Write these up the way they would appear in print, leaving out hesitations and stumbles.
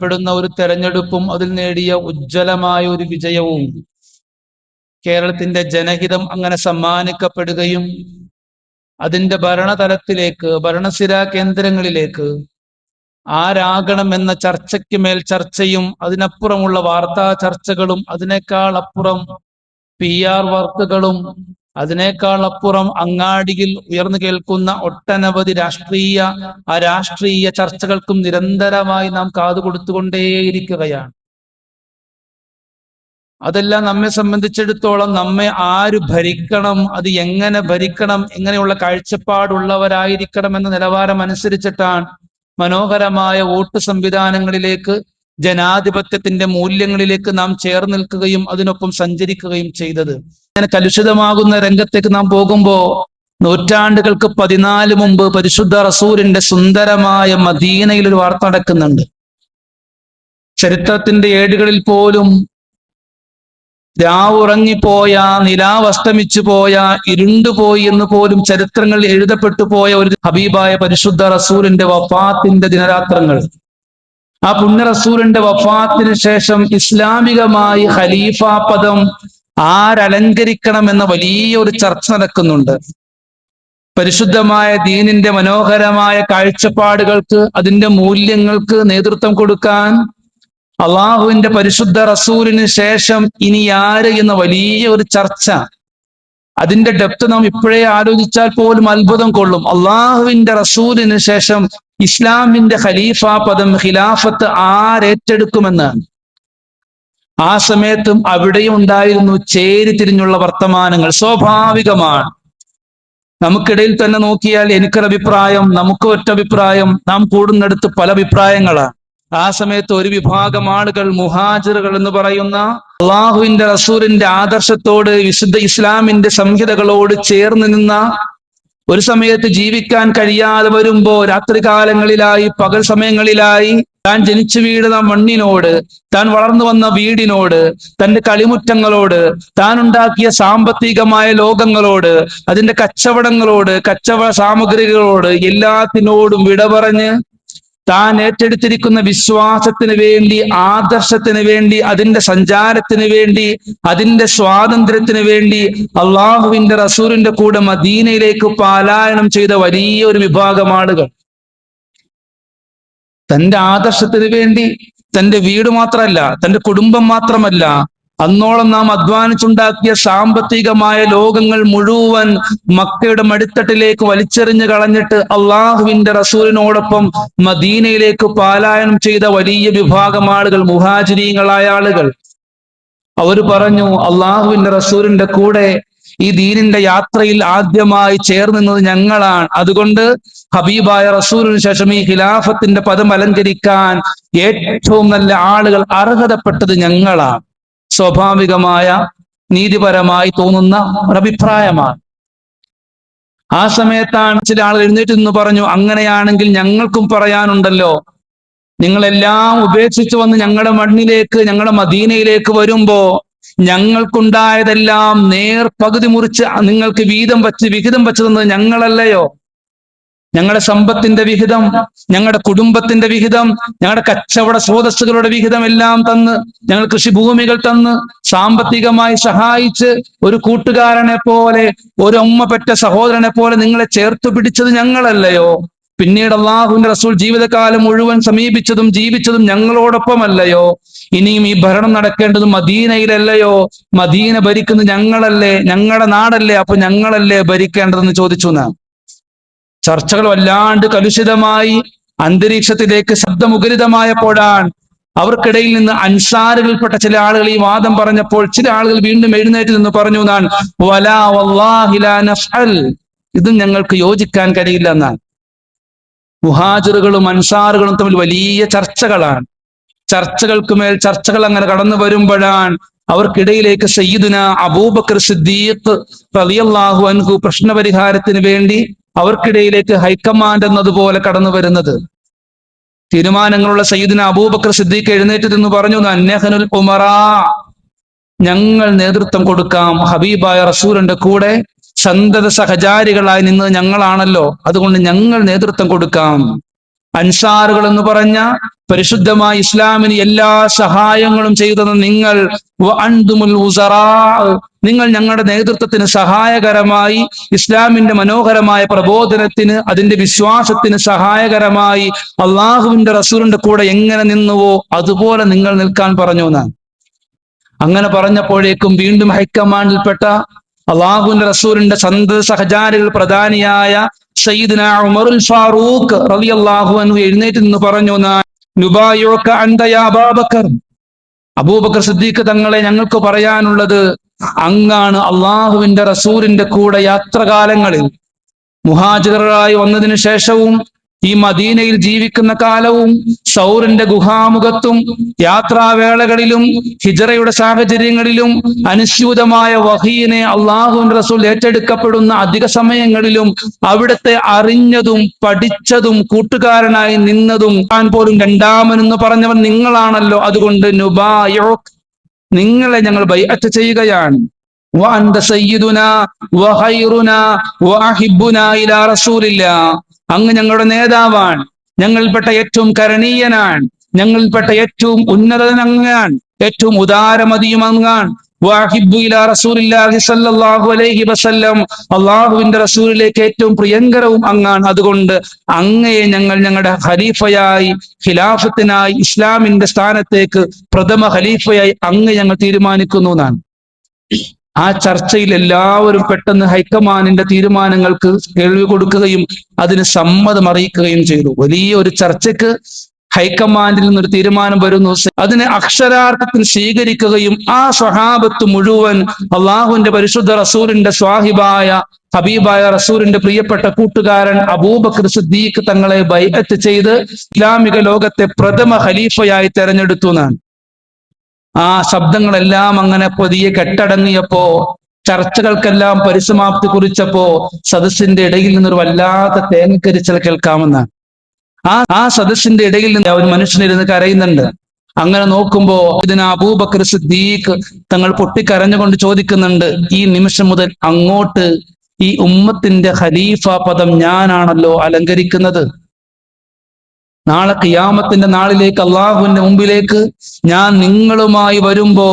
പ്പെടുന്ന ഒരു തെരഞ്ഞെടുപ്പും അതിൽ നേടിയ ഉജ്ജ്വലമായ ഒരു വിജയവും കേരളത്തിന്റെ ജനഹിതം അങ്ങനെ സമ്മാനിക്കപ്പെടുകയും അതിന്റെ ഭരണതലത്തിലേക്ക്, ഭരണസിരാ കേന്ദ്രങ്ങളിലേക്ക് ആരാകണം എന്ന ചർച്ചയ്ക്ക് മേൽ ചർച്ചയും അതിനപ്പുറമുള്ള വാർത്താ ചർച്ചകളും അതിനേക്കാൾ അപ്പുറം PR വർക്കുകളും അതിനേക്കാൾ അപ്പുറം അങ്ങാടിയിൽ ഉയർന്നു കേൾക്കുന്ന ഒട്ടനവധി രാഷ്ട്രീയ ചർച്ചകൾക്കും നിരന്തരമായി നാം കാതുകൊടുത്തുകൊണ്ടേയിരിക്കുകയാണ്. അതെല്ലാം നമ്മെ സംബന്ധിച്ചിടത്തോളം നമ്മെ ആര് ഭരിക്കണം, അത് എങ്ങനെ ഭരിക്കണം, എങ്ങനെയുള്ള കാഴ്ചപ്പാടുള്ളവരായിരിക്കണം എന്ന നിലവാരം അനുസരിച്ചിട്ടാണ് മനോഹരമായ വോട്ട് സംവിധാനങ്ങളിലേക്ക്, ജനാധിപത്യത്തിന്റെ മൂല്യങ്ങളിലേക്ക് നാം ചേർന്ന് നിൽക്കുകയും അതിനൊപ്പം സഞ്ചരിക്കുകയും ചെയ്തത്. അങ്ങനെ കലുഷിതമാകുന്ന രംഗത്തേക്ക് നാം പോകുമ്പോ നൂറ്റാണ്ടുകൾക്ക് 14 മുമ്പ് പരിശുദ്ധ റസൂലിന്റെ സുന്ദരമായ മദീനയിൽ ഒരു വാർത്ത നടക്കുന്നുണ്ട്. ചരിത്രത്തിന്റെ ഏടുകളിൽ പോലും രാവുറങ്ങിപ്പോയ, നിലാവ് അസ്തമിച്ചു പോയ, ഇരുണ്ടുപോയി എന്ന് പോലും ചരിത്രങ്ങളിൽ എഴുതപ്പെട്ടു പോയ ഒരു ഹബീബായ പരിശുദ്ധ റസൂലിന്റെ വഫാത്തിന്റെ ദിനരാത്രങ്ങൾ. ആ പുണ്യ റസൂലിന്റെ വഫാത്തിന് ശേഷം ഇസ്ലാമികമായി ഖലീഫ പദം ആരലങ്കരിക്കണം എന്ന വലിയൊരു ചർച്ച നടക്കുന്നുണ്ട്. പരിശുദ്ധമായ ദീനിന്റെ മനോഹരമായ കാഴ്ചപ്പാടുകൾക്ക്, അതിന്റെ മൂല്യങ്ങൾക്ക് നേതൃത്വം കൊടുക്കാൻ അള്ളാഹുവിന്റെ പരിശുദ്ധ റസൂലിന് ശേഷം ഇനി ആര് എന്ന വലിയ ഒരു ചർച്ച. അതിന്റെ ഡെപ്ത് നാം ഇപ്പോഴേ ആലോചിച്ചാൽ പോലും അത്ഭുതം കൊള്ളും. അള്ളാഹുവിന്റെ റസൂലിന് ശേഷം ഇസ്ലാമിന്റെ ഖലീഫ പദം, ഖിലാഫത്ത് ആരേറ്റെടുക്കുമെന്നാണ്. ആ സമയത്തും അവിടെയും ഉണ്ടായിരുന്നു ചേരിതിരിഞ്ഞുള്ള വർത്തമാനങ്ങൾ. സ്വാഭാവികമാണ്. നമുക്കിടയിൽ തന്നെ നോക്കിയാൽ എനിക്കൊരഭിപ്രായം, നമുക്ക് ഒറ്റഭിപ്രായം, നാം കൂടുന്നിടത്ത് പല അഭിപ്രായങ്ങളാണ്. ആ സമയത്ത് ഒരു വിഭാഗം ആളുകൾ, മുഹാജിറുകൾ എന്ന് പറയുന്ന അള്ളാഹുവിന്റെ റസൂലിന്റെ ആദർശത്തോട്, വിശുദ്ധ ഇസ്ലാമിന്റെ സംഹിതകളോട് ചേർന്ന് നിന്ന, ഒരു സമയത്ത് ജീവിക്കാൻ കഴിയാതെ വരുമ്പോ രാത്രികാലങ്ങളിലായി, പകൽ സമയങ്ങളിലായി താൻ ജനിച്ചു വീഴുന്ന മണ്ണിനോട്, താൻ വളർന്നു വന്ന വീടിനോട്, തന്റെ കളിമുറ്റങ്ങളോട്, താൻ ഉണ്ടാക്കിയ സാമ്പത്തികമായ ലോകങ്ങളോട്, അതിന്റെ കച്ചവടങ്ങളോട്, കച്ചവട സാമഗ്രികളോട്, എല്ലാത്തിനോടും വിട പറഞ്ഞ് താൻ ഏറ്റെടുത്തിരിക്കുന്ന വിശ്വാസത്തിന് വേണ്ടി, ആദർശത്തിന് വേണ്ടി, അതിന്റെ സഞ്ചാരത്തിന് വേണ്ടി, അതിന്റെ സ്വാതന്ത്ര്യത്തിന് വേണ്ടി അള്ളാഹുവിന്റെ റസൂലിന്റെ കൂടെ മദീനയിലേക്ക് പലായനം ചെയ്ത വലിയൊരു വിഭാഗം ആളുകൾ. തന്റെ ആദർശത്തിന് വേണ്ടി തന്റെ വീട് മാത്രമല്ല, തന്റെ കുടുംബം മാത്രമല്ല, അന്നോളം നാം അധ്വാനിച്ചുണ്ടാക്കിയ സാമ്പത്തികമായ ലോകങ്ങൾ മുഴുവൻ മക്കയുടെ മടിത്തട്ടിലേക്ക് വലിച്ചെറിഞ്ഞു കളഞ്ഞിട്ട് അള്ളാഹുവിന്റെ റസൂലിനോടൊപ്പം മദീനയിലേക്ക് പലായനം ചെയ്ത വലിയ വിഭാഗം ആളുകൾ, മുഹാജിരീങ്ങളായ ആളുകൾ. അവർ പറഞ്ഞു, അള്ളാഹുവിന്റെ റസൂലിന്റെ കൂടെ ഈ ദീനിന്റെ യാത്രയിൽ ആദ്യമായി ചേർന്നത് ഞങ്ങളാണ്. അതുകൊണ്ട് ഹബീബായ റസൂലിന് ശേഷം ഈ ഖിലാഫത്തിന്റെ പദം അലങ്കരിക്കാൻ ഏറ്റവും നല്ല ആളുകൾ, അർഹതപ്പെട്ടത് ഞങ്ങളാണ്. സ്വാഭാവികമായ, നീതിപരമായി തോന്നുന്ന ഒരഭിപ്രായമാണ്. ആ സമയത്താണ് ചില ആളുകൾ എഴുന്നേറ്റ് നിന്ന് പറഞ്ഞു, അങ്ങനെയാണെങ്കിൽ ഞങ്ങൾക്കും പറയാനുണ്ടല്ലോ. നിങ്ങളെല്ലാം ഉപേക്ഷിച്ചു വന്ന് ഞങ്ങളുടെ മണ്ണിലേക്ക്, ഞങ്ങളുടെ മദീനയിലേക്ക് വരുമ്പോ ഞങ്ങൾക്കുണ്ടായതെല്ലാം പകുതി മുറിച്ച് നിങ്ങൾക്ക് വിഹിതം വച്ച് തന്നത് ഞങ്ങളല്ലയോ? ഞങ്ങളുടെ സമ്പത്തിന്റെ വിഹിതം, ഞങ്ങളുടെ കുടുംബത്തിന്റെ വിഹിതം, ഞങ്ങളുടെ കച്ചവട സ്രോതസ്സുകളുടെ വിഹിതം എല്ലാം തന്ന്, ഞങ്ങൾ കൃഷിഭൂമികൾ തന്ന് സാമ്പത്തികമായി സഹായിച്ച്, ഒരു കൂട്ടുകാരനെ പോലെ, ഒരു ഉമ്മ പെറ്റ സഹോദരനെ പോലെ നിങ്ങളെ ചേർത്തു പിടിച്ചത് ഞങ്ങളല്ലയോ? പിന്നീട് അള്ളാഹുവിന്റെ റസൂൽ ജീവിതകാലം മുഴുവൻ സമീപിച്ചതും ജീവിച്ചതും ഞങ്ങളോടൊപ്പമല്ലയോ? ഇനിയും ഈ ഭരണം നടക്കേണ്ടത് മദീനയിലല്ലയോ? മദീന ഭരിക്കുന്നത് ഞങ്ങളല്ലേ, ഞങ്ങളുടെ നാടല്ലേ, അപ്പൊ ഞങ്ങളല്ലേ ഭരിക്കേണ്ടതെന്ന് ചോദിച്ചു. ചർച്ചകൾ വല്ലാണ്ട് കലുഷിതമായി അന്തരീക്ഷത്തിലേക്ക് ശബ്ദമുഖരിതമായപ്പോഴാണ് അവർക്കിടയിൽ നിന്ന് അൻസാറുകൾപ്പെട്ട ചില ആളുകൾ ഈ വാദം പറഞ്ഞപ്പോൾ ചില ആളുകൾ വീണ്ടും എഴുന്നേറ്റ് നിന്ന് പറഞ്ഞു, ഇതും ഞങ്ങൾക്ക് യോജിക്കാൻ കഴിയില്ല എന്നാണ്. മുഹാജിറുകളും അൻസാറുകളും തമ്മിൽ വലിയ ചർച്ചകളാണ്. ചർച്ചകൾക്ക് മേൽ ചർച്ചകൾ അങ്ങനെ കടന്നു വരുമ്പോഴാണ് അവർക്കിടയിലേക്ക് സയ്യിദുന അബൂബക്കർ സിദ്ദീഖ് റളിയല്ലാഹു അൻഹു പ്രശ്നപരിഹാരത്തിന് വേണ്ടി അവർക്കിടയിലേക്ക് ഹൈക്കമാൻഡ് എന്നതുപോലെ കടന്നു വരുന്നത്. തീരുമാനങ്ങളുള്ള സയ്യിദുന അബൂബക്കർ സിദ്ദീഖ് എഴുന്നേറ്റ് എന്ന് പറഞ്ഞു, നഹ്നുൽ ഉമറാ, ഞങ്ങൾ നേതൃത്വം കൊടുക്കാം. ഹബീബായ റസൂലിന്റെ കൂടെ സന്തത സഹചാരികളായി നിന്ന് ഞങ്ങളാണല്ലോ, അതുകൊണ്ട് ഞങ്ങൾ നേതൃത്വം കൊടുക്കാം. അൻസാറുകൾ എന്ന് പറഞ്ഞ പരിശുദ്ധമായ ഇസ്ലാമിന് എല്ലാ സഹായങ്ങളും ചെയ്തത് നിങ്ങൾ, വഅൻതുമുൽ ഉസറാ, നിങ്ങൾ ഞങ്ങളുടെ നേതൃത്വത്തിന് സഹായകരമായി, ഇസ്ലാമിന്റെ മനോഹരമായ പ്രബോധനത്തിന്, അതിന്റെ വിശ്വാസത്തിന് സഹായകരമായി അള്ളാഹുവിന്റെ റസൂലിന്റെ കൂടെ എങ്ങനെ നിന്നുവോ അതുപോലെ നിങ്ങൾ നിൽക്കാൻ പറഞ്ഞു എന്നാണ്. അങ്ങനെ പറഞ്ഞപ്പോഴേക്കും വീണ്ടും ഹൈക്കമാൻഡിൽപ്പെട്ട അള്ളാഹുവിന്റെ റസൂലിന്റെ സന്തത സഹചാരികൾ പ്രധാനിയായ സയ്യിദ്ന ഉമറുൽ ഫാറൂഖ് റളിയല്ലാഹു അൻഹു എഴുന്നേറ്റ് നിന്ന് പറഞ്ഞു, നുബായിഉക അൻത യാ അബൂബക്കർ, അബൂബക്കർ സിദ്ദീഖ് തങ്ങളെ ഞങ്ങൾക്ക് പറയാനുള്ളത്, അങ്ങാണ് അള്ളാഹുവിന്റെ റസൂലിന്റെ കൂടെ യാത്രകാലങ്ങളിൽ മുഹാജിറുകളായി വന്നതിന് ശേഷവും ഈ മദീനയിൽ ജീവിക്കുന്ന കാലവും സൗറിന്റെ ഗുഹാമുഖത്തും യാത്രാവേളകളിലും ഹിജറയുടെ സാഹചര്യങ്ങളിലും അനുസ്യൂതമായ വഹീനെ അള്ളാഹുവിന്റെ റസൂൽ ഏറ്റെടുക്കപ്പെടുന്ന അധിക സമയങ്ങളിലും അവിടുത്തെ അറിഞ്ഞതും പഠിച്ചതും കൂട്ടുകാരനായി നിന്നതും താൻ പോലും രണ്ടാമനെന്ന് പറഞ്ഞവൻ നിങ്ങളാണല്ലോ. അതുകൊണ്ട് നുബായിഉക, നിങ്ങളെ ഞങ്ങൾ ബൈഅത്ത് ചെയ്യുകയാണ്. വഅൻത സയ്യിദുനാ വഖൈറുനാ വഅഹിബ്ബുനാ ഇലാ റസൂലില്ലാഹ്, അങ്ങ് ഞങ്ങളുടെ നേതാവാണ്, ഞങ്ങളിൽപ്പെട്ട ഏറ്റവും കരണീയനാണ്, ഞങ്ങളിൽപ്പെട്ട ഏറ്റവും ഉന്നതൻ അങ്ങാൻ, ഏറ്റവും ഉദാരമതിയും അങ്ങാൻ. വഅഹിബ്ബു ഇലാ റസൂലില്ലാഹി സ്വല്ലല്ലാഹു അലൈഹി വസല്ലം, അള്ളാഹുവിന്റെ റസൂലിലേക്ക് ഏറ്റവും പ്രിയങ്കരവും അങ്ങാൻ. അതുകൊണ്ട് അങ്ങയെ ഞങ്ങൾ ഞങ്ങളുടെ ഖലീഫയായി, ഖിലാഫത്തിനായി, ഇസ്ലാമിന്റെ സ്ഥാനത്തേക്ക് പ്രഥമ ഖലീഫയായി അങ്ങ് ഞങ്ങൾ തീരുമാനിക്കുന്നു എന്നാണ്. ആ ചർച്ചയിൽ എല്ലാവരും പെട്ടെന്ന് ഹൈക്കമാൻഡിന്റെ തീരുമാനങ്ങൾക്ക് കേൾവി കൊടുക്കുകയും അതിന് സമ്മതം അറിയിക്കുകയും ചെയ്തു. വലിയ ഒരു ചർച്ചയ്ക്ക് ഹൈക്കമാൻഡിൽ നിന്നൊരു തീരുമാനം വരുന്നു. അതിനെ അക്ഷരാർത്ഥത്തിൽ സ്വീകരിക്കുകയും ആ സ്വഹാബത്ത് മുഴുവൻ അള്ളാഹുവിന്റെ പരിശുദ്ധ റസൂലിന്റെ സ്വാഹിബായ ഹബീബായ റസൂലിന്റെ പ്രിയപ്പെട്ട കൂട്ടുകാരൻ അബൂബക്കർ സിദ്ദീഖ് തങ്ങളെ ബൈഅത്ത് ചെയ്ത് ഇസ്ലാമിക ലോകത്തെ പ്രഥമ ഖലീഫയായി തെരഞ്ഞെടുത്തു എന്നാണ്. ആ ശബ്ദങ്ങളെല്ലാം അങ്ങനെ പതിയെ കെട്ടടങ്ങിയപ്പോ, ചർച്ചകൾക്കെല്ലാം പരിസമാപ്തി കുറിച്ചപ്പോ സദസ്സിന്റെ ഇടയിൽ നിന്നൊരു വല്ലാത്ത തേങ്ങക്കരിച്ചൽ കേൾക്കാമെന്നാണ്. ആ സദസ്സിന്റെ ഇടയിൽ നിന്ന് ഒരു മനുഷ്യനിരുന്ന് കരയുന്നുണ്ട്. അങ്ങനെ നോക്കുമ്പോ ഇതിന് അബൂബക്കർ സിദ്ദീഖ് തങ്ങൾ പൊട്ടിക്കരഞ്ഞുകൊണ്ട് ചോദിക്കുന്നുണ്ട്, ഈ നിമിഷം മുതൽ അങ്ങോട്ട് ഈ ഉമ്മത്തിന്റെ ഖലീഫ പദം ഞാനാണല്ലോ അലങ്കരിക്കുന്നത്. നാളെ ഖിയാമത്തിന്റെ നാളിലേക്ക് അള്ളാഹുവിന്റെ മുമ്പിലേക്ക് ഞാൻ നിങ്ങളുമായി വരുമ്പോ,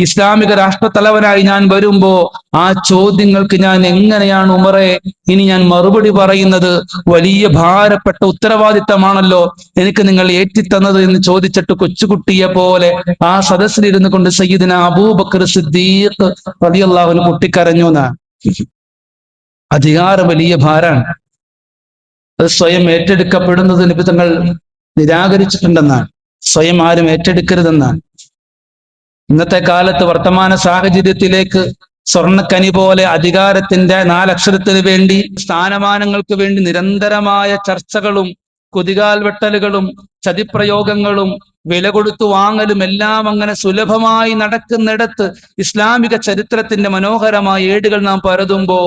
ഇസ്ലാമിക രാഷ്ട്രത്തലവനായി ഞാൻ വരുമ്പോ, ആ ചോദ്യങ്ങൾക്ക് ഞാൻ എങ്ങനെയാണ് ഉമറെ ഇനി ഞാൻ മറുപടി പറയുന്നത്? വലിയ ഭാരപ്പെട്ട ഉത്തരവാദിത്തമാണല്ലോ എനിക്ക് നിങ്ങൾ ഏറ്റിത്തന്നത് എന്ന് ചോദിച്ചിട്ട് കൊച്ചുകുട്ടിയെ പോലെ ആ സദസ്സിലിരുന്നു കൊണ്ട് സയ്യിദ്ന അബൂബക്കർ സിദ്ദീഖ് റളിയല്ലാഹു അൻഹു പൊട്ടിക്കരഞ്ഞു എന്നാണ്. അധികാരം വലിയ ഭാരാണ്. അത് സ്വയം ഏറ്റെടുക്കപ്പെടുന്നത് നബി തങ്ങൾ നിരാകരിച്ചിട്ടുണ്ടെന്നാണ്. സ്വയം ആരും ഏറ്റെടുക്കരുതെന്നാണ്. ഇന്നത്തെ കാലത്ത് വർത്തമാന സാഹചര്യത്തിലേക്ക് സ്വർണ്ണക്കനി പോലെ അധികാരത്തിന്റെ 4 അക്ഷരത്തിന് വേണ്ടി, സ്ഥാനമാനങ്ങൾക്ക് വേണ്ടി നിരന്തരമായ ചർച്ചകളും കുതികാൽ വെട്ടലുകളും ചതിപ്രയോഗങ്ങളും വില കൊടുത്തു വാങ്ങലും എല്ലാം അങ്ങനെ സുലഭമായി നടക്കുന്നിടത്ത് ഇസ്ലാമിക ചരിത്രത്തിന്റെ മനോഹരമായ ഏടുകൾ നാം പരതുമ്പോ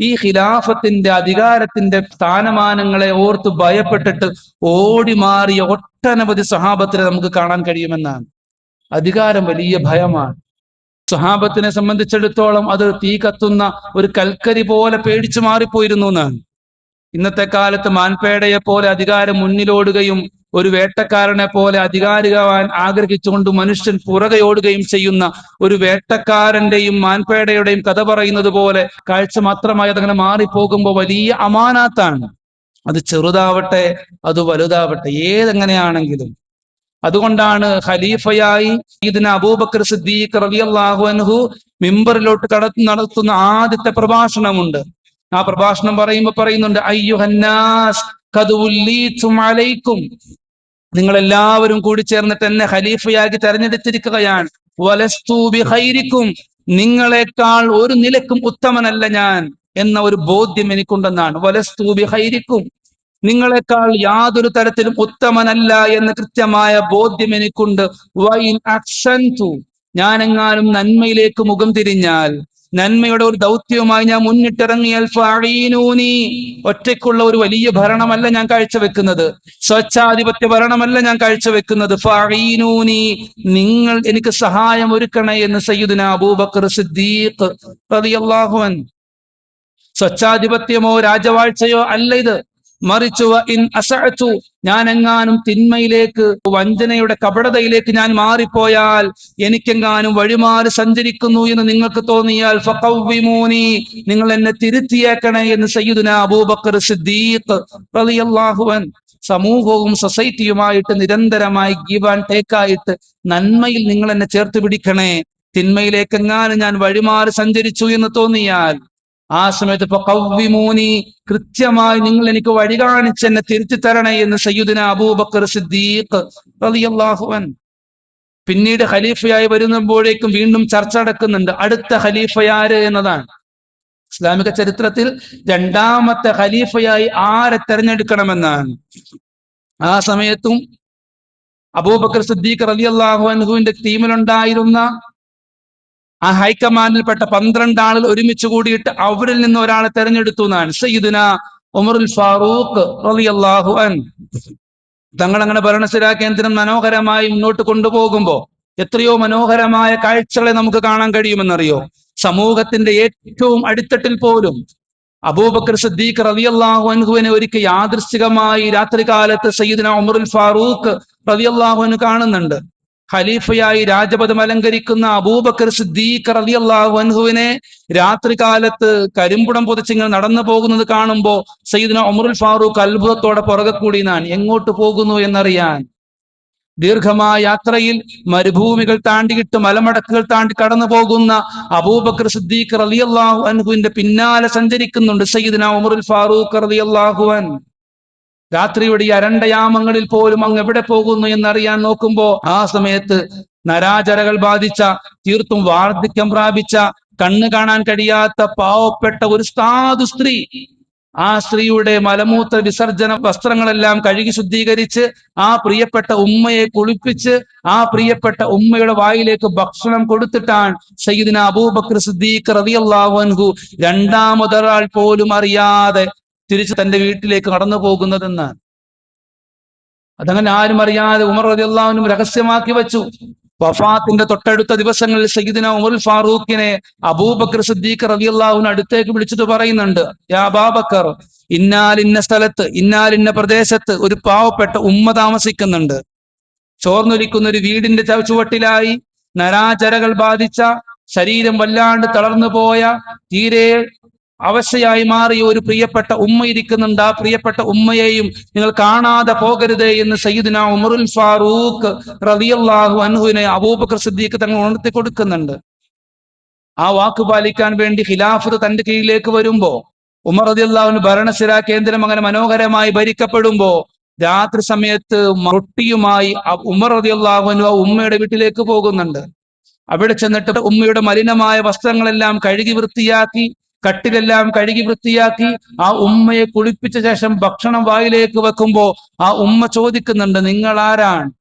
ഈ ഖിലാഫത്തിന്റെ അധികാരത്തിന്റെ സ്ഥാനമാനങ്ങളെ ഓർത്ത് ഭയപ്പെട്ടിട്ട് ഓടി മാറിയ ഒട്ടനവധി സഹാബത്തിനെ നമുക്ക് കാണാൻ കഴിയുമെന്നാണ്. അധികാരം വലിയ ഭയമാണ്. സഹാബത്തിനെ സംബന്ധിച്ചിടത്തോളം അത് തീ കത്തുന്ന ഒരു കൽക്കരി പോലെ പേടിച്ചു മാറിപ്പോയിരുന്നു എന്നാണ്. ഇന്നത്തെ കാലത്ത് മാൻപേടയെ പോലെ അധികാരം മുന്നിലോടുകയും ഒരു വേട്ടക്കാരനെ പോലെ അധികാരിയാവാൻ ആഗ്രഹിച്ചുകൊണ്ട് മനുഷ്യൻ പുറകെയോടുകയും ചെയ്യുന്ന ഒരു വേട്ടക്കാരന്റെയും മാൻപേടയുടെയും കഥ പറയുന്നത് പോലെ കാഴ്ച മാത്രമായി അതങ്ങനെ മാറിപ്പോകുമ്പോൾ വലിയ അമാനാത്താണ്. അത് ചെറുതാവട്ടെ അത് വലുതാവട്ടെ, ഏതെങ്ങനെയാണെങ്കിലും. അതുകൊണ്ടാണ് ഖലീഫയായി സയ്യിദ്ന അബൂബക്കർ സിദ്ദീഖ് റളിയല്ലാഹു അൻഹു മിമ്പറിലോട്ട് നടത്തുന്ന ആദ്യത്തെ പ്രഭാഷണമുണ്ട്. ആ പ്രഭാഷണം പറയുന്നുണ്ട്, അയ്യുഹന്നാസ് ഖദ് ഉല്ലീതും അലൈക്കും, നിങ്ങൾ എല്ലാവരും കൂടി ചേർന്നിട്ട് എന്നെ ഖലീഫയാക്കി തെരഞ്ഞെടുത്തിരിക്കുകയാണ്. വലസ്തു ബിഖൈരിക്കും, നിങ്ങളെക്കാൾ ഒരു നിലക്കും ഉത്തമനല്ല ഞാൻ എന്ന ഒരു ബോധ്യം എനിക്കുണ്ടെന്നാണ്. വലസ്തു ബിഖൈരിക്കും, നിങ്ങളെക്കാൾ യാതൊരു തരത്തിലും ഉത്തമനല്ല എന്ന കൃത്യമായ ബോധ്യം എനിക്കുണ്ട്. വൈൻ അഹ്സൻതു, ഞാനെങ്ങാനും നന്മയിലേക്ക് മുഖം തിരിഞ്ഞാൽ, നന്മയുടെ ഒരു ദൗത്യവുമായി ഞാൻ മുന്നിട്ടിറങ്ങിയാൽ, ഫഅഈനൂനി, ഒറ്റയ്ക്കുള്ള ഒരു വലിയ ഭരണമല്ല ഞാൻ കാഴ്ചവെക്കുന്നത്, സ്വച്ഛാധിപത്യ ഭരണമല്ല ഞാൻ കാഴ്ചവെക്കുന്നത്. ഫഅഈനൂനി, നിങ്ങൾ എനിക്ക് സഹായം ഒരുക്കണേ എന്ന് സയ്യിദുനാ അബൂബക്കർ സിദ്ദീഖ് റളിയല്ലാഹു അൻഹു. സ്വച്ഛാധിപത്യമോ രാജവാഴ്ചയോ അല്ല ഇത്, മറിച്ച് ഇൻ അസഅതു, ഞാൻ എങ്ങാനും തിന്മയിലേക്ക്, വഞ്ചനയുടെ കപടതയിലേക്ക് ഞാൻ മാറിപ്പോയാൽ, എനിക്കെങ്ങാനും വഴിമാറി സഞ്ചരിക്കുന്നു എന്ന് നിങ്ങൾക്ക് തോന്നിയാൽ ഫഖവ്വിമൂനി, നിങ്ങൾ എന്നെ തിരുത്തിയേക്കണേ എന്ന് സയ്യിദുനാ അബൂബക്കർ സിദ്ദീഖ് റളിയല്ലാഹു അൻഹു സമൂഹവും സൊസൈറ്റിയുമായിട്ട് നിരന്തരമായി ഗീവ് ആൻഡ് ടേക്ക് ആയിട്ട് നന്മയിൽ നിങ്ങൾ എന്നെ ചേർത്ത് പിടിക്കണേ. തിന്മയിലേക്ക് എങ്ങാനും ഞാൻ വഴിമാറി സഞ്ചരിച്ചു എന്ന് തോന്നിയാൽ ആ സമയത്ത് ഫഖവ്വിമൂനി, കൃത്യമായി നിങ്ങൾ എനിക്ക് വഴി കാണിച്ച് എന്നെ തിരുത്തി തരണേ എന്ന് സയ്യിദുനാ അബൂബക്കർ സിദ്ദീഖ് റളിയല്ലാഹു അൻഹു. പിന്നീട് ഖലീഫയായി വരുമ്പോഴേക്കും വീണ്ടും ചർച്ച നടക്കുന്നുണ്ട്, അടുത്ത ഖലീഫയാര് എന്നതാണ്. ഇസ്ലാമിക ചരിത്രത്തിൽ രണ്ടാമത്തെ ഖലീഫയായി ആരെ തെരഞ്ഞെടുക്കണമെന്നാണ്. ആ സമയത്തും അബൂബക്കർ സിദ്ദീഖ് റളിയല്ലാഹു അൻഹുവിന്റെ ടീമിലുണ്ടായിരുന്ന ആ ഹൈക്കമാൻഡിൽപ്പെട്ട 12 ആളുകൾ ഒരുമിച്ച് കൂടിയിട്ട് അവരിൽ നിന്ന് ഒരാളെ തെരഞ്ഞെടുത്തു എന്നാണ്. സയ്യിദുനാ ഉമറുൽ ഫാറൂഖ് റളിയല്ലാഹു അൻഹു തങ്ങൾ അങ്ങനെ ഭരണസിരാ കേന്ദ്രം മനോഹരമായി മുന്നോട്ട് കൊണ്ടുപോകുമ്പോ എത്രയോ മനോഹരമായ കാഴ്ചകളെ നമുക്ക് കാണാൻ കഴിയുമെന്നറിയോ. സമൂഹത്തിന്റെ ഏറ്റവും അടിത്തട്ടിൽ പോലും അബൂബക്കർ സിദ്ദീഖ് റളിയല്ലാഹു അൻഹുവിനെ ഒരിക്കൽ യാദൃശ്ചികമായി രാത്രികാലത്ത് സയ്യിദുനാ ഉമറുൽ ഫാറൂഖ് റളിയല്ലാഹു അൻഹു കാണുന്നുണ്ട്. ഖലീഫയായി രാജപദം അലങ്കരിക്കുന്ന അബൂബക്കർ സിദ്ദീഖ് റളിയല്ലാഹു അൻഹുവിനെ രാത്രികാലത്ത് കരിമ്പുടം പൊതിച്ചിങ്ങനെ നടന്നു പോകുന്നത് കാണുമ്പോ സയ്യിദുനാ ഉമറുൽ ഫാറൂഖ് അത്ഭുതത്തോടെ പുറകെ കൂടി എങ്ങോട്ട് പോകുന്നു എന്നറിയാൻ. ദീർഘമായ യാത്രയിൽ മരുഭൂമികൾ താണ്ടിയിട്ട് മലമടക്കുകൾ താണ്ടി കടന്നു പോകുന്ന അബൂബക്കർ സിദ്ദീഖ് റളിയല്ലാഹു അൻഹുവിന്റെ പിന്നാലെ സഞ്ചരിക്കുന്നുണ്ട് സയ്യിദുനാ ഉമറുൽ ഫാറൂഖ് റളിയല്ലാഹു അൻഹു. രാത്രിയുടെ ഈ അരണ്ടയാമങ്ങളിൽ പോലും അങ്ങ് എവിടെ പോകുന്നു എന്നറിയാൻ നോക്കുമ്പോ ആ സമയത്ത് നരാചരകൾ ബാധിച്ച, തീർത്തും വാർദ്ധക്യം പ്രാപിച്ച, കണ്ണ് കാണാൻ കഴിയാത്ത പാവപ്പെട്ട ഒരു സാധു സ്ത്രീ, ആ സ്ത്രീയുടെ മലമൂത്ര വിസർജന വസ്ത്രങ്ങളെല്ലാം കഴുകി ശുദ്ധീകരിച്ച് ആ പ്രിയപ്പെട്ട ഉമ്മയെ കുളിപ്പിച്ച് ആ പ്രിയപ്പെട്ട ഉമ്മയുടെ വായിലേക്ക് ഭക്ഷണം കൊടുത്തിട്ടാണ് സയ്യിദുനാ അബൂബക്കർ സിദ്ദീഖ് റളിയല്ലാഹു അൻഹു രണ്ടാമതൊരാൾ പോലും അറിയാതെ തിരിച്ച് തന്റെ വീട്ടിലേക്ക് കടന്നു പോകുന്നതെന്ന്. അതങ്ങനെ ആരും അറിയാതെ ഉമർ റളിയല്ലാഹു അൻഹു രഹസ്യമാക്കി വെച്ചു. വഫാത്തിന്റെ തൊട്ടടുത്ത ദിവസങ്ങളിൽ സയ്യിദുനാ ഉമറുൽ ഫാറൂഖിനെ അബൂബക്കർ സിദ്ദീഖ് റളിയല്ലാഹു അൻഹു അടുത്തേക്ക് വിളിച്ചിട്ട് പറയുന്നുണ്ട്, യാ അബൂബക്കർ, ഇന്നാലിന്ന സ്ഥലത്ത്, ഇന്നാലിന്ന പ്രദേശത്ത് ഒരു പാവപ്പെട്ട ഉമ്മ താമസിക്കുന്നുണ്ട്. ചോർന്നൊലിക്കുന്ന ഒരു വീടിന്റെ ചുവട്ടിലായി നരാചരകൾ ബാധിച്ച, ശരീരം വല്ലാണ്ട് തളർന്നു പോയ, തീരെ അവശയായി മാറിയ ഒരു പ്രിയപ്പെട്ട ഉമ്മ ഇരിക്കുന്നുണ്ട്. ആ പ്രിയപ്പെട്ട ഉമ്മയെയും നിങ്ങൾ കാണാതെ പോകരുതേ എന്ന് സയ്യിദുനാ ഉമറുൽ ഫാറൂഖ് റളിയല്ലാഹു അൻഹുവിനെ അബൂബക്കർ സിദ്ദീഖ് തങ്ങൾ ഉണർത്തി കൊടുക്കുന്നുണ്ട്. ആ വാക്ക് പാലിക്കാൻ വേണ്ടി ഖിലാഫത്ത് തന്റെ കീഴിലേക്ക് വരുമ്പോ, ഉമർ റളിയല്ലാഹു അൻഹു ഭരണസിരാ കേന്ദ്രം അങ്ങനെ മനോഹരമായി ഭരിക്കപ്പെടുമ്പോ രാത്രി സമയത്ത് റൊട്ടിയുമായി ഉമർ റളിയല്ലാഹു അൻഹു ആ ഉമ്മയുടെ വീട്ടിലേക്ക് പോകുന്നുണ്ട്. അവിടെ ചെന്നിട്ട് ഉമ്മയുടെ മലിനമായ വസ്ത്രങ്ങളെല്ലാം കഴുകി വൃത്തിയാക്കി, കട്ടിലെല്ലാം കഴുകി വൃത്തിയാക്കി ആ ഉമ്മയെ കുളിപ്പിച്ച ശേഷം ഭക്ഷണം വായിലേക്ക് വെക്കുമ്പോ ആ ഉമ്മ ചോദിക്കുന്നുണ്ട്,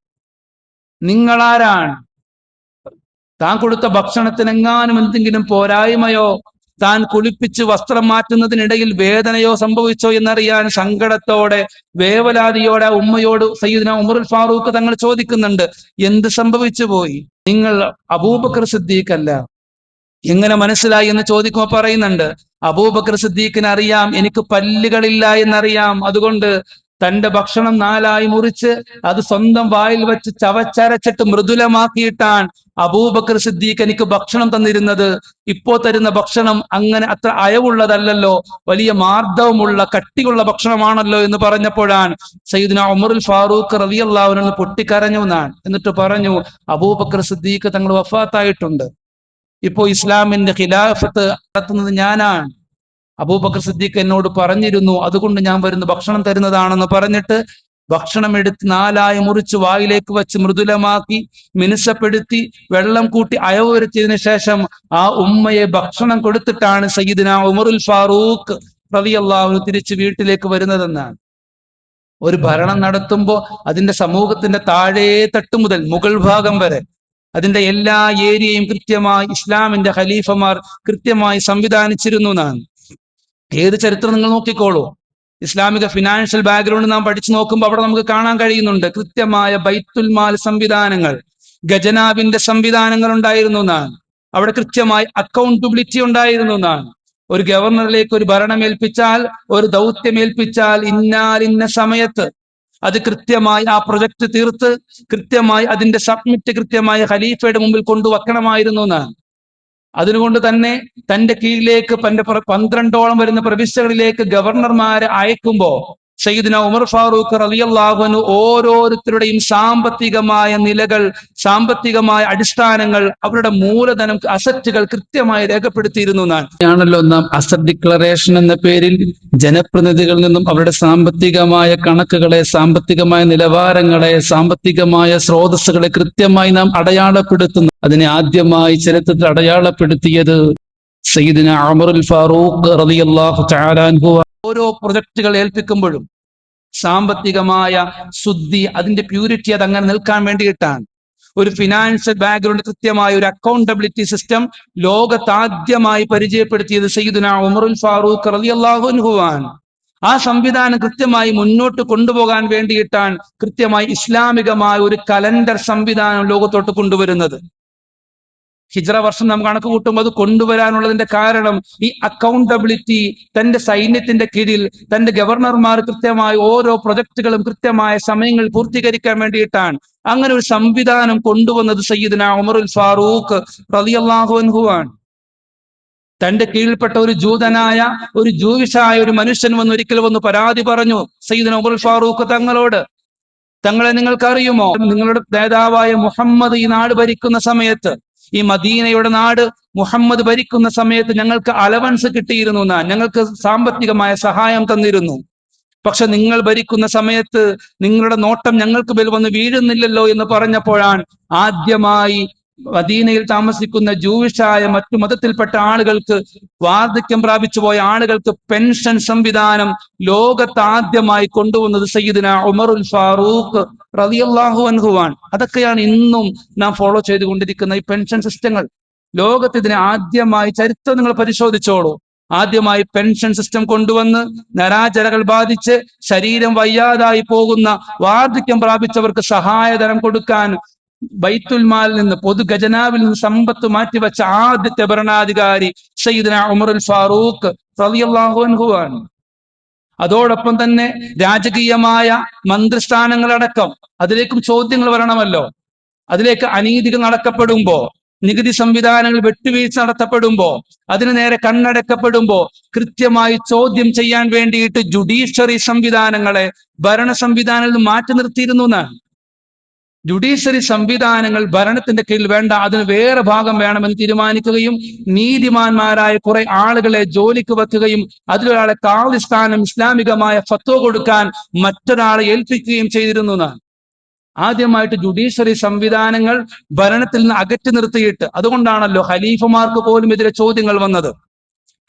നിങ്ങളാരാണ്? താൻ കൊടുത്ത ഭക്ഷണത്തിനെങ്ങാനും എന്തെങ്കിലും പോരായ്മയോ, താൻ കുളിപ്പിച്ച് വസ്ത്രം മാറ്റുന്നതിനിടയിൽ വേദനയോ സംഭവിച്ചോ എന്നറിയാൻ സങ്കടത്തോടെ, വേവലാതിയോടെ ആ ഉമ്മയോട് സയ്യിദുനാ ഉമറുൽ ഫാറൂഖ് തങ്ങൾ ചോദിക്കുന്നുണ്ട്, എന്ത് സംഭവിച്ചു പോയി? നിങ്ങൾ അബൂബക്കർ സിദ്ദീഖ് അല്ല, എങ്ങനെ മനസ്സിലായി എന്ന് ചോദിക്കുമ്പോൾ പറയുന്നുണ്ട്, അബൂബക്കർ സിദ്ദീഖിന് അറിയാം എനിക്ക് പല്ലുകളില്ല എന്നറിയാം. അതുകൊണ്ട് തന്റെ ഭക്ഷണം 4 മുറിച്ച് അത് സ്വന്തം വായിൽ വെച്ച് ചവച്ചരച്ചിട്ട് മൃദുലമാക്കിയിട്ടാണ് അബൂബക്കർ സിദ്ദീഖ് എനിക്ക് ഭക്ഷണം തന്നിരുന്നത്. ഇപ്പോ തരുന്ന ഭക്ഷണം അങ്ങനെ അത്ര അയവുള്ളതല്ലല്ലോ, വലിയ മാർദ്ദവമുള്ള കട്ടിയുള്ള ഭക്ഷണമാണല്ലോ എന്ന് പറഞ്ഞപ്പോഴാണ് സയ്യിദുനാ ഉമറുൽ ഫാറൂഖ് റളിയല്ലാഹു അൻഹു പൊട്ടിക്കരഞ്ഞു എന്നാണ്. എന്നിട്ട് പറഞ്ഞു, അബൂബക്കർ സിദ്ദീഖ് തങ്ങൾ വഫാത്തായിട്ടുണ്ട്, ഇപ്പോ ഇസ്ലാമിന്റെ ഖിലാഫത്ത് നടത്തുന്നത് ഞാനാണ്. അബൂബക്കർ സിദ്ദീഖ് എന്നോട് പറഞ്ഞിരുന്നു, അതുകൊണ്ട് ഞാൻ വരുന്ന ഭക്ഷണം തരുന്നതാണെന്ന് പറഞ്ഞിട്ട് ഭക്ഷണം എടുത്ത് 4 മുറിച്ച് വായിലേക്ക് വെച്ച് മൃദുലമാക്കി മിനുസപ്പെടുത്തി വെള്ളം കൂട്ടി അയവ് വരുത്തിയതിനു ശേഷം ആ ഉമ്മയെ ഭക്ഷണം കൊടുത്തിട്ടാണ് സയ്യിദുനാ ഉമറുൽ ഫാറൂഖ് റളിയല്ലാഹു അൻഹു തിരിച്ച് വീട്ടിലേക്ക് വരുന്നതെന്നാണ്. ഒരു ഭരണം നടത്തുമ്പോൾ അതിന്റെ സമൂഹത്തിന്റെ താഴെ തട്ട് മുതൽ മുകൾ ഭാഗം വരെ അതിന്റെ എല്ലാ ഏരിയയും കൃത്യമായി ഇസ്ലാമിന്റെ ഖലീഫമാർ കൃത്യമായി സംവിധാനിച്ചിരുന്നു എന്നാണ്. ഏത് ചരിത്രം നിങ്ങൾ നോക്കിക്കോളൂ, ഇസ്ലാമിക ഫിനാൻഷ്യൽ ബാക്ക്ഗ്രൗണ്ട് നാം പഠിച്ചു നോക്കുമ്പോൾ അവിടെ നമുക്ക് കാണാൻ കഴിയുന്നുണ്ട് കൃത്യമായ ബൈത്തുൽ മാൽ സംവിധാനങ്ങൾ, ഖജനാവിന്റെ സംവിധാനങ്ങൾ ഉണ്ടായിരുന്നു എന്നാണ്. അവിടെ കൃത്യമായി അക്കൗണ്ടബിലിറ്റി ഉണ്ടായിരുന്നു എന്നാണ്. ഒരു ഗവർണറിലേക്ക് ഒരു ഭരണമേൽപ്പിച്ചാൽ, ഒരു ദൗത്യമേൽപ്പിച്ചാൽ ഇന്ന സമയത്ത് അത് കൃത്യമായി ആ പ്രൊജക്ട് തീർത്ത് കൃത്യമായി അതിന്റെ സബ്മിറ്റ് കൃത്യമായി ഖലീഫയുടെ മുമ്പിൽ കൊണ്ടുവെക്കണമായിരുന്നു എന്നാണ്. അതിനുകൊണ്ട് തന്നെ തന്റെ കീഴിലേക്ക് 12ഓളം വരുന്ന പ്രവിശ്യകളിലേക്ക് ഗവർണർമാരെ അയക്കുമ്പോ സയ്യിദ്ന ഉമർ ഫാറൂഖ് റളിയല്ലാഹു അൻഹു ഓരോരുത്തരുടെയും സാമ്പത്തികമായ നിലകൾ, സാമ്പത്തികമായ അടിസ്ഥാനങ്ങൾ, അവരുടെ മൂലധനം, അസറ്റുകൾ കൃത്യമായി രേഖപ്പെടുത്തിയിരുന്നു എന്നാണ്. ആണല്ലോ നാം അസറ്റ് ഡിക്ലറേഷൻ എന്ന പേരിൽ ജനപ്രതിനിധികളിൽ നിന്നും അവരുടെ സാമ്പത്തികമായ കണക്കുകളെ, സാമ്പത്തികമായ നിലവാരങ്ങളെ, സാമ്പത്തികമായ സ്രോതസ്സുകളെ കൃത്യമായി നാം അടയാളപ്പെടുത്തുന്നു. അതിനെ ആദ്യമായി ചരിത്രത്തിൽ അടയാളപ്പെടുത്തിയത് സയ്യിദ്ന ഉമറുൽ ഫാറൂഖ് റളിയല്ലാഹു തആല അൻഹു. ഓരോ പ്രൊജക്ടുകൾ ഏൽപ്പിക്കുമ്പോഴും സാമ്പത്തികമായ ശുദ്ധി, അതിന്റെ പ്യൂരിറ്റി അത് അങ്ങനെ നിൽക്കാൻ വേണ്ടിയിട്ടാണ്. ഒരു ഫിനാൻഷ്യൽ ബാക്ക്ഗ്രൗണ്ട്, കൃത്യമായ ഒരു അക്കൗണ്ടബിലിറ്റി സിസ്റ്റം ലോകത്ത് ആദ്യമായി പരിചയപ്പെടുത്തിയത് സയ്യിദുന ഉമറുൽ ഫാറൂഖ് റളിയല്ലാഹു അൻഹു ആണ്. ആ സംവിധാനം കൃത്യമായി മുന്നോട്ട് കൊണ്ടുപോകാൻ വേണ്ടിയിട്ടാണ് കൃത്യമായി ഇസ്ലാമികമായ ഒരു കലണ്ടർ സംവിധാനം ലോകത്തോട്ട് കൊണ്ടുവരുന്നത്. ഹിജ്റ വർഷം നാം കണക്ക് കൂട്ടുമ്പോൾ അത് കൊണ്ടുവരാനുള്ളതിന്റെ കാരണം ഈ അക്കൗണ്ടബിലിറ്റി, തന്റെ സൈന്യത്തിന്റെ കീഴിൽ തന്റെ ഗവർണർമാർ കൃത്യമായി ഓരോ പ്രൊജക്ടുകളും കൃത്യമായ സമയങ്ങളിൽ പൂർത്തീകരിക്കാൻ വേണ്ടിയിട്ടാണ്. അങ്ങനെ ഒരു സംവിധാനം കൊണ്ടുവന്നത് സയ്യിദ്ന ഉമറുൽ ഫാറൂഖ് റളിയല്ലാഹു അൻഹു ആണ്. തന്റെ കീഴിൽപ്പെട്ട ഒരു ജൂതനായ, ഒരു ജൂവിഷായ ഒരു മനുഷ്യൻ ഒരിക്കൽ വന്ന് പരാതി പറഞ്ഞു സയ്യിദ്ന ഉമറുൽ ഫാറൂഖ് തങ്ങളോട്, തങ്ങളെ നിങ്ങൾക്കറിയുമോ, നിങ്ങളുടെ നേതാവായ മുഹമ്മദ് ഈ നാട് ഭരിക്കുന്ന സമയത്ത്, ഈ മദീനയുടെ നാട് മുഹമ്മദ് ഭരിക്കുന്ന സമയത്ത് ഞങ്ങൾക്ക് അലവൻസ് കിട്ടിയിരുന്നു, ഞങ്ങൾക്ക് സാമ്പത്തികമായ സഹായം തന്നിരുന്നു. പക്ഷെ നിങ്ങൾ ഭരിക്കുന്ന സമയത്ത് നിങ്ങളുടെ നോട്ടം ഞങ്ങൾക്ക് മേൽ വന്ന് വീഴുന്നില്ലല്ലോ എന്ന് പറഞ്ഞപ്പോഴാണ് ആദ്യമായി മദീനയിൽ താമസിക്കുന്ന ജൂവിഷായ മറ്റു മതത്തിൽപ്പെട്ട ആളുകൾക്ക്, വാർദ്ധക്യം പ്രാപിച്ചു പോയ ആളുകൾക്ക് പെൻഷൻ സംവിധാനം ലോകത്ത് ആദ്യമായി കൊണ്ടുവന്നത് സയ്യിദ്ന ഉമറുൽ ഫാറൂഖ് റളിയല്ലാഹു അൻഹു ആണ്. അതൊക്കെയാണ് ഇന്നും നാം ഫോളോ ചെയ്തുകൊണ്ടിരിക്കുന്ന ഈ പെൻഷൻ സിസ്റ്റങ്ങൾ. ലോകത്ത് ഇതിനെ ആദ്യമായി, ചരിത്രം നിങ്ങൾ പരിശോധിച്ചോളൂ, ആദ്യമായി പെൻഷൻ സിസ്റ്റം കൊണ്ടുവന്ന് നരാജരകൾ ബാധിച്ച് ശരീരം വയ്യാതായി പോകുന്ന, വാർദ്ധക്യം പ്രാപിച്ചവർക്ക് സഹായധനം കൊടുക്കാൻ ബൈത്തുൽമാലിൽ നിന്ന്, പൊതു ഖജനാവിൽ നിന്ന് സമ്പത്ത് മാറ്റിവെച്ച ആദ്യത്തെ ഭരണാധികാരി സയ്യിദ്ന ഉമറുൽ ഫാറൂഖ് റളിയല്ലാഹു അൻഹു ആണ്. അതോടൊപ്പം തന്നെ രാജകീയമായ മന്ത്രിസ്ഥാനങ്ങളടക്കം അതിലേക്കും ചോദ്യങ്ങൾ വരണമല്ലോ. അതിലേക്ക് അനീതികൾ നടക്കപ്പെടുമ്പോ, നികുതി സംവിധാനങ്ങൾ വെട്ടുവീഴ്ച നടത്തപ്പെടുമ്പോ, അതിനു നേരെ കണ്ണടക്കപ്പെടുമ്പോ കൃത്യമായി ചോദ്യം ചെയ്യാൻ വേണ്ടിയിട്ട് ജുഡീഷ്യറി സംവിധാനങ്ങളെ ഭരണ സംവിധാനങ്ങളിൽ നിന്ന് മാറ്റി നിർത്തിയിരുന്നു എന്നാണ്. ജുഡീഷ്യറി സംവിധാനങ്ങൾ ഭരണത്തിന്റെ കീഴിൽ വേണ്ട, അതിന് വേറെ ഭാഗം വേണമെന്ന് തീരുമാനിക്കുകയും നീതിമാന്മാരായ കുറെ ആളുകളെ ജോലിക്ക് വെക്കുകയും അതിലൊരാളെ ഖാദി സ്ഥാനം, ഇസ്ലാമികമായ ഫത്വ കൊടുക്കാൻ മറ്റൊരാളെ ഏൽപ്പിക്കുകയും ചെയ്തിരുന്നു എന്നാണ്. ആദ്യമായിട്ട് ജുഡീഷ്യറി സംവിധാനങ്ങൾ ഭരണത്തിൽ നിന്ന് അകറ്റി നിർത്തിയിട്ട്, അതുകൊണ്ടാണല്ലോ ഖലീഫമാർക്ക് പോലും എതിരെ ചോദ്യങ്ങൾ വന്നത്.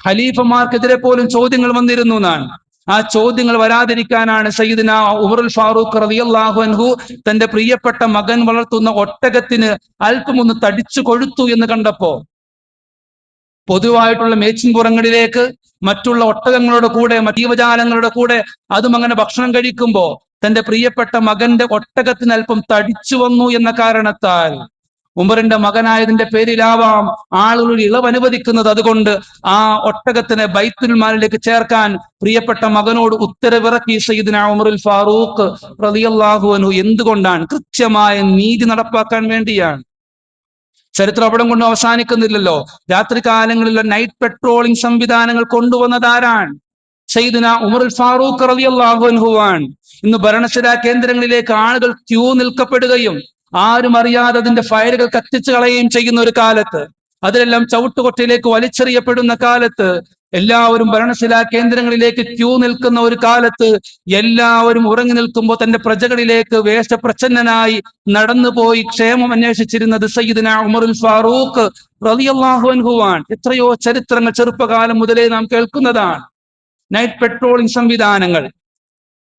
ഖലീഫമാർക്കെതിരെ പോലും ചോദ്യങ്ങൾ വന്നിരുന്നു എന്നാണ്. ആ ചോദ്യങ്ങൾ വരാതിരിക്കാനാണ് സയ്യിദ്ന ഉമറുൽ ഫാറൂഖ് റളിയല്ലാഹു അൻഹു തന്റെ പ്രിയപ്പെട്ട മകൻ വളർത്തുന്ന ഒട്ടകത്തിന് അല്പമൊന്ന് തടിച്ചു കൊഴുത്തു എന്ന് കണ്ടപ്പോ പൊതുവായിട്ടുള്ള മേച്ചിൻപുറങ്ങളിലേക്ക് മറ്റുള്ള ഒട്ടകങ്ങളുടെ കൂടെ, മറ്റു ജീവജാലങ്ങളുടെ കൂടെ അതും അങ്ങനെ ഭക്ഷണം കഴിക്കുമ്പോ തന്റെ പ്രിയപ്പെട്ട മകന്റെ ഒട്ടകത്തിന് അല്പം തടിച്ചു വന്നു എന്ന കാരണത്താൽ, ഉമറിന്റെ മകനായതിന്റെ പേരിലാവാം ആളുകൾ ഇളവ് അനുവദിക്കുന്നത്, അതുകൊണ്ട് ആ ഒട്ടകത്തിനെ ബൈത്തുൽ മാലിലേക്ക് ചേർക്കാൻ പ്രിയപ്പെട്ട മകനോട് ഉത്തരവിറക്കി സയ്യിദ്ന ഉമറുൽ ഫാറൂഖ് റളിയല്ലാഹു അൻഹു. എന്തുകൊണ്ടാണ്? കൃത്യമായ നീതി നടപ്പാക്കാൻ വേണ്ടിയാണ്. ചരിത്രം അവിടം കൊണ്ട് അവസാനിക്കുന്നില്ലല്ലോ. രാത്രി കാലങ്ങളിലെ നൈറ്റ് പെട്രോളിംഗ് സംവിധാനങ്ങൾ കൊണ്ടുവന്നത് ആരാണ്? സയ്യിദ്ന ഉമറുൽ ഫാറൂഖ് റളിയല്ലാഹു അൻഹു ആണ്. ഇന്ന് ഭരണസിരാ കേന്ദ്രങ്ങളിലേക്ക് ആളുകൾ ക്യൂ നിൽക്കപ്പെടുകയും ആരും അറിയാതെ അതിന്റെ ഫയലുകൾ കത്തിച്ചു കളയുകയും ചെയ്യുന്ന ഒരു കാലത്ത്, അതിലെല്ലാം ചവിട്ടുകൊട്ടയിലേക്ക് വലിച്ചെറിയപ്പെടുന്ന കാലത്ത്, എല്ലാവരും ഭരണശിലാ കേന്ദ്രങ്ങളിലേക്ക് ക്യൂ നിൽക്കുന്ന ഒരു കാലത്ത്, എല്ലാവരും ഉറങ്ങി നിൽക്കുമ്പോൾ തന്റെ പ്രജകളിലേക്ക് വേഷപ്രച്ഛന്നനായി നടന്നുപോയി ക്ഷേമം അന്വേഷിച്ചിരുന്നത് സയ്യിദ്ന ഉമറുൽ ഫാറൂഖ് റളിയല്ലാഹു അൻഹു ആണ്. എത്രയോ ചരിത്രങ്ങൾ ചെറുപ്പകാലം മുതലേ നാം കേൾക്കുന്നതാണ്. നൈറ്റ് പെട്രോളിംഗ് സംവിധാനങ്ങൾ,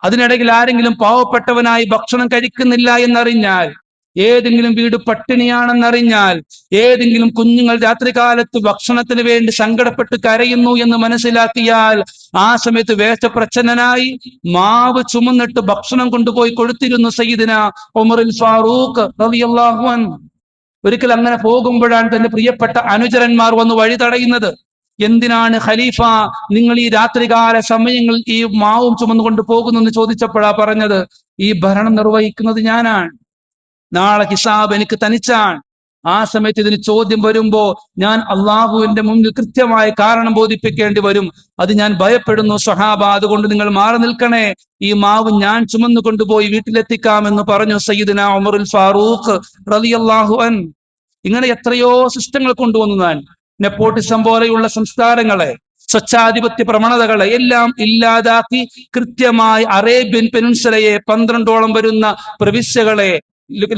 അതിനിടയിൽ ആരെങ്കിലും പാവപ്പെട്ടവനായി ഭക്ഷണം കഴിക്കുന്നില്ല എന്നറിഞ്ഞാൽ, ഏതെങ്കിലും വീട് പട്ടിണിയാണെന്നറിഞ്ഞാൽ, ഏതെങ്കിലും കുഞ്ഞുങ്ങൾ രാത്രികാലത്ത് ഭക്ഷണത്തിന് വേണ്ടി സങ്കടപ്പെട്ട് കരയുന്നു എന്ന് മനസ്സിലാക്കിയാൽ, ആ സമയത്ത് വേഷപ്രച്ഛന്നനായി മാവ് ചുമന്നിട്ട് ഭക്ഷണം കൊണ്ടുപോയി കൊടുത്തിരുന്നു സയ്യിദ്ന ഉമറുൽ ഫാറൂഖ് റളിയല്ലാഹു അൻഹു. ഒരിക്കൽ അങ്ങനെ പോകുമ്പോഴാണ് തന്റെ പ്രിയപ്പെട്ട അനുചരന്മാർ വന്ന് വഴി തടയുന്നത്. എന്തിനാണ് ഖലീഫ നിങ്ങൾ ഈ രാത്രികാല സമയങ്ങളിൽ ഈ മാവും ചുമന്നുകൊണ്ട് പോകുന്നു എന്ന് ചോദിച്ചപ്പോഴാ പറഞ്ഞത്, ഈ ഭരണം നിർവഹിക്കുന്നത് ഞാനാണ്, നാളെ ഹിസാബ് എനിക്ക് തനിച്ചാണ്. ആ സമയത്ത് ഇതിന് ചോദ്യം വരുമ്പോ ഞാൻ അള്ളാഹുവിന്റെ മുന്നിൽ കൃത്യമായ കാരണം ബോധിപ്പിക്കേണ്ടി വരും. അത് ഞാൻ ഭയപ്പെടുന്നു സ്വഹാബ, അതുകൊണ്ട് നിങ്ങൾ മാറി നിൽക്കണേ, ഈ മാവ് ഞാൻ ചുമന്നു കൊണ്ടുപോയി വീട്ടിലെത്തിക്കാമെന്ന് പറഞ്ഞു സയ്യിദുനാ ഉമറുൽ ഫാറൂഖ് റളിയല്ലാഹു അൻഹു. ഇങ്ങനെ എത്രയോ സിസ്റ്റങ്ങൾ കൊണ്ടുവന്നു ഞാൻ. നെപ്പോട്ടിസം പോലെയുള്ള സംസ്കാരങ്ങളെ, സ്വച്ഛാധിപത്യ പ്രവണതകളെ എല്ലാം ഇല്ലാതാക്കി കൃത്യമായി അറേബ്യൻ പെനിൻസുലയെ 12ഓളം വരുന്ന പ്രവിശ്യകളെ,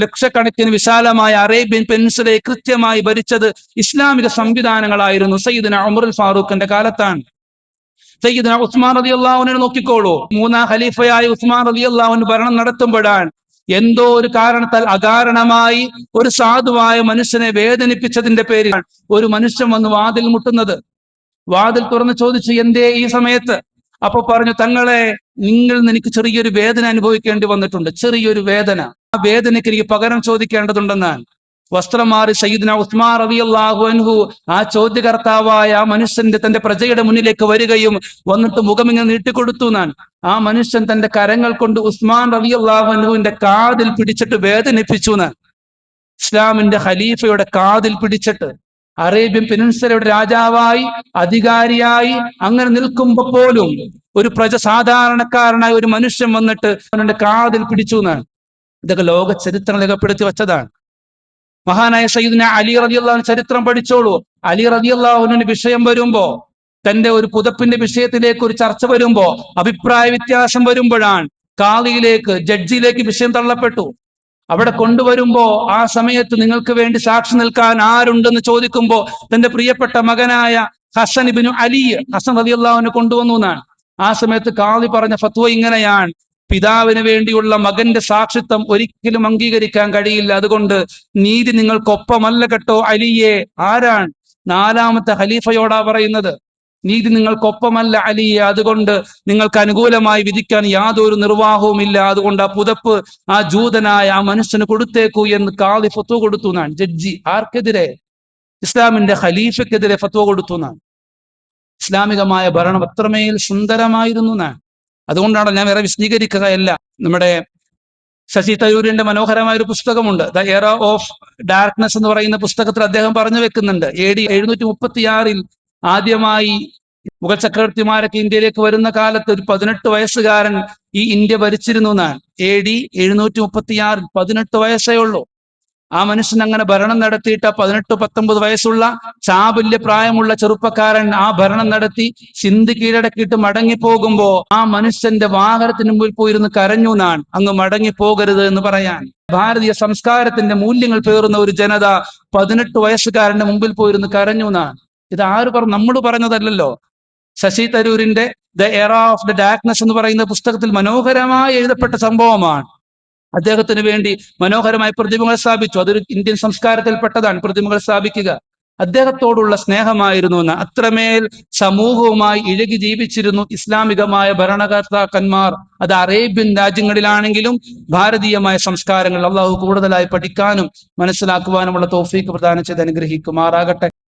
ലക്ഷക്കണക്കിന് വിശാലമായ അറേബ്യൻ പെനിൻസുലയെ കൃത്യമായി ഭരിച്ചത് ഇസ്ലാമിക സംവിധാനങ്ങളായിരുന്നു സയ്യിദുനാ ഉമറുൽ ഫാറൂഖിന്റെ കാലത്താണ്. സയ്യിദുനാ ഉസ്മാൻ റളിയല്ലാഹു അൻഹു നോക്കിക്കോളൂ, മൂന്നാം ഖലീഫയായ ഉസ്മാൻ റളിയല്ലാഹു അൻഹു ഭരണം നടത്തുമ്പോഴാണ് എന്തോ ഒരു കാരണത്താൽ അകാരണമായി ഒരു സാധുവായ മനുഷ്യനെ വേദനിപ്പിച്ചതിന്റെ പേരിലാണ് ഒരു മനുഷ്യൻ വന്ന് വാതിൽ മുട്ടുന്നത്. വാതിൽ തുറന്ന് ചോദിച്ചു, എന്തേ ഈ സമയത്ത്? അപ്പൊ പറഞ്ഞു, തങ്ങളെ, നിങ്ങൾ എനിക്ക് ചെറിയൊരു വേദന അനുഭവിക്കേണ്ടി വന്നിട്ടുണ്ട്, ചെറിയൊരു വേദന. ആ വേദനയ്ക്ക് എനിക്ക് പകരം ചോദിക്കേണ്ടതുണ്ടെന്നാണ്. വസ്ത്രം മാറി സയ്യിദ്ന ഉസ്മാൻ റളിയല്ലാഹു അൻഹു ആ ചോദ്യകർത്താവായ ആ മനുഷ്യന്റെ തന്റെ പ്രജയുടെ മുന്നിലേക്ക് വരികയും വന്നിട്ട് മുഖമിങ്ങനെ നീട്ടിക്കൊടുത്തു എന്നാണ്. ആ മനുഷ്യൻ തന്റെ കരങ്ങൾ കൊണ്ട് ഉസ്മാൻ റളിയല്ലാഹു അൻഹുവിന്റെ കാതിൽ പിടിച്ചിട്ട് വേദനിപ്പിച്ചു എന്നാണ്. ഇസ്ലാമിന്റെ ഖലീഫയുടെ കാതിൽ പിടിച്ചിട്ട് അറേബ്യൻ പെനിൻസുലയുടെ രാജാവായി അധികാരിയായി അങ്ങനെ നിൽക്കുമ്പോ പോലും ഒരു സാധാരണക്കാരനായ ഒരു മനുഷ്യൻ വന്നിട്ട് അവന്റെ കാതിൽ പിടിച്ചു എന്നാണ്. ഇതൊക്കെ ലോക ചരിത്രം രേഖപ്പെടുത്തി വെച്ചതാണ്. മഹാനായ സയ്യിദ്ന അലി റളിയല്ലാഹു അൻഹു ചരിത്രം പഠിച്ചോളൂ. അലി റളിയല്ലാഹു അൻഹുവിന്റെ വിഷയം വരുമ്പോ, തന്റെ ഒരു പുതപ്പിന്റെ വിഷയത്തിലേക്ക് ഒരു ചർച്ച വരുമ്പോ, അഭിപ്രായ വ്യത്യാസം വരുമ്പോഴാണ് കാളിയിലേക്ക്, ജഡ്ജിയിലേക്ക് വിഷയം തള്ളപ്പെട്ടു. അവിടെ കൊണ്ടുവരുമ്പോ ആ സമയത്ത് നിങ്ങൾക്ക് വേണ്ടി സാക്ഷി നിൽക്കാൻ ആരുണ്ടെന്ന് ചോദിക്കുമ്പോ തന്റെ പ്രിയപ്പെട്ട മകനായ ഹസൻ ഇബ്നു അലി, ഹസൻ റളിയല്ലാഹു അൻഹു കൊണ്ടുവന്നു എന്നാണ്. ആ സമയത്ത് കാളി പറഞ്ഞ ഫത്വ ഇങ്ങനെയാണ്, പിതാവിന് വേണ്ടിയുള്ള മകന്റെ സാക്ഷിത്വം ഒരിക്കലും അംഗീകരിക്കാൻ കഴിയില്ല, അതുകൊണ്ട് നീതി നിങ്ങൾക്കൊപ്പമല്ല കേട്ടോ അലിയെ. ആരാണ്? നാലാമത്തെ ഖലീഫയോടാ പറയുന്നത്. നീതി നിങ്ങൾക്കൊപ്പമല്ല അലിയെ, അതുകൊണ്ട് നിങ്ങൾക്ക് അനുകൂലമായി വിധിക്കാൻ യാതൊരു നിർവാഹവുമില്ല, അതുകൊണ്ട് ആ പുതപ്പ് ആ ജൂതനായ ആ മനുഷ്യന് കൊടുത്തേക്കൂ എന്ന് കാളി ഫത്വ കൊടുത്തു എന്നാണ്. ജഡ്ജി ആർക്കെതിരെ? ഇസ്ലാമിന്റെ ഖലീഫയ്ക്കെതിരെ ഫത്വ കൊടുത്തു എന്നാണ്. ഇസ്ലാമികമായ ഭരണം അത്രമേൽ സുന്ദരമായിരുന്നു എന്നാണ്. അതുകൊണ്ടാണ് ഞാൻ വേറെ വിശദീകരിക്കുകയല്ല. നമ്മുടെ ശശി തരൂരിന്റെ മനോഹരമായ ഒരു പുസ്തകമുണ്ട്, ദ എറ ഓഫ് ഡാർക്ക്നെസ് എന്ന് പറയുന്ന പുസ്തകത്തിൽ അദ്ദേഹം പറഞ്ഞു വെക്കുന്നുണ്ട്, AD 736 ആദ്യമായി മുഗൾ ചക്രവർത്തിമാരൊക്കെ ഇന്ത്യയിലേക്ക് വരുന്ന കാലത്ത് ഒരു 18 വയസ്സുകാരൻ ഈ ഇന്ത്യ ഭരിച്ചിരുന്നു എന്നാണ്. AD 736 18 വയസ്സേ ഉള്ളൂ. ആ മനുഷ്യൻ അങ്ങനെ ഭരണം നടത്തിയിട്ട് 18-19 വയസ്സുള്ള ചാബല്യ പ്രായമുള്ള ചെറുപ്പക്കാരൻ ആ ഭരണം നടത്തി സിന്ധ് കീഴടക്കിയിട്ട് മടങ്ങി പോകുമ്പോ ആ മനുഷ്യന്റെ വാഹനത്തിന് മുമ്പിൽ പോയിരുന്ന് കരഞ്ഞു എന്നാണ്. അങ്ങ് മടങ്ങി പോകരുത് എന്ന് പറയാൻ. ഭാരതീയ സംസ്കാരത്തിന്റെ മൂല്യങ്ങൾ പേറുന്ന ഒരു ജനത 18 വയസ്സുകാരന്റെ മുമ്പിൽ പോയിരുന്ന് കരഞ്ഞു എന്നാണ്. ഇത് ആര് പറഞ്ഞു? നമ്മൾ പറഞ്ഞതല്ലല്ലോ. ശശി തരൂരിന്റെ ദ എറ ഓഫ് ദ ഡാർക്ക്നെസ് എന്ന് പറയുന്ന പുസ്തകത്തിൽ മനോഹരമായി എഴുതപ്പെട്ട സംഭവമാണ്. അദ്ദേഹത്തിന് വേണ്ടി മനോഹരമായ പ്രതിമകൾ സ്ഥാപിച്ചു. അതൊരു ഇന്ത്യൻ സംസ്കാരത്തിൽപ്പെട്ടതാണ്, പ്രതിമകൾ സ്ഥാപിക്കുക. അദ്ദേഹത്തോടുള്ള സ്നേഹമായിരുന്നു എന്ന്. അത്രമേൽ സമൂഹവുമായി ഇഴകി ജീവിച്ചിരുന്നു ഇസ്ലാമികമായ ഭരണകർത്താക്കന്മാർ. അത് അറേബ്യൻ രാജ്യങ്ങളിലാണെങ്കിലും ഭാരതീയമായ സംസ്കാരങ്ങൾ അള്ളാഹു കൂടുതലായി പഠിക്കാനും മനസ്സിലാക്കുവാനുമുള്ള തൗഫീഖ് പ്രദാനം ചെയ്ത് അനുഗ്രഹിക്കുമാറാകട്ടെ.